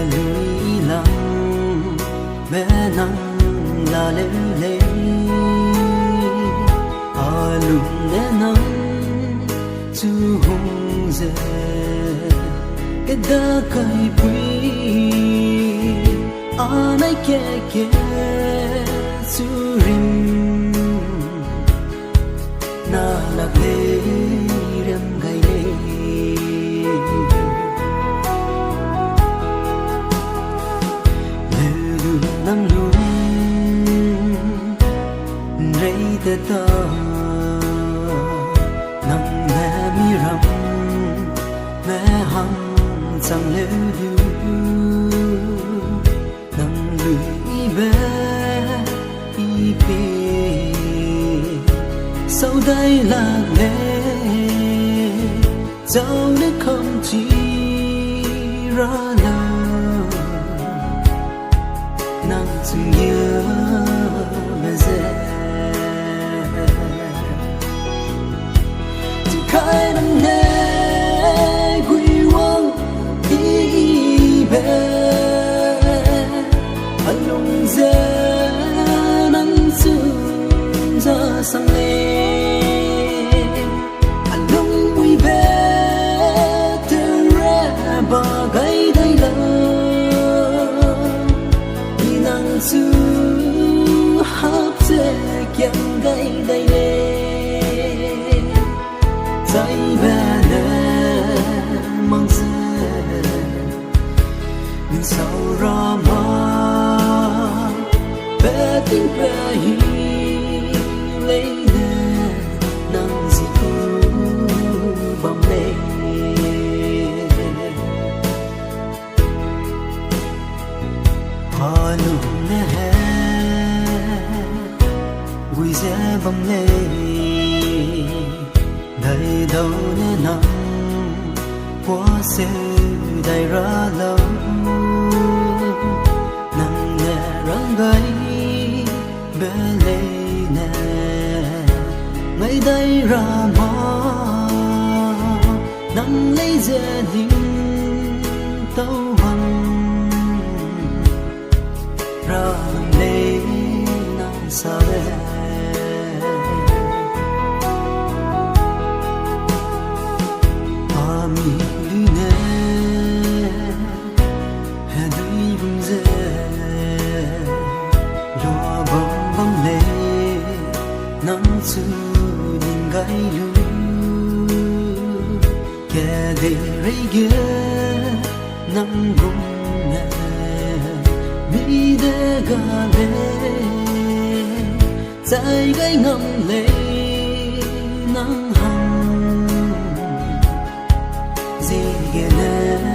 lùi lặng bé nắng là lê lê à lùn nè nắng chú hùng dê cái đã cây quý à nay kê kê chú rim na lạc lê rem gai lê nắng luôn rây tê ta nắng mẹ mi rắm mẹ hằng chẳng lê lưu nắng lưỡi bé y bê sau đây là lê dẫu để không chỉ ra lời nắng từng nhớ mẹ dễ từ khai năm nay quy quang đi về anh lòng dễ nắng sương ra sang lên anh lòng quy về từ ra bà gai đây là su hấp dẫn chẳng gây đầy lên tay bé nè mang xe mình sau ra mà bé tình bé hi lấy nè nắng gì bầm lên hà lụa nè vui dễ bầm lê đầy đâu nè nắng quá xe đầy ra lâu nắng nè răng gai bé lê nè ngay đây ra mà nắng lấy dễ đi tàu hằng ra nắng lê nắng xa về mi lune hè đuôi vùng dê lo bóng bóng lê nắng su nhìn gai lu kẻ để rây ghé nắng vùng nè mi đê gà lê dài gai ngầm lê nắng hằng gì ghé nè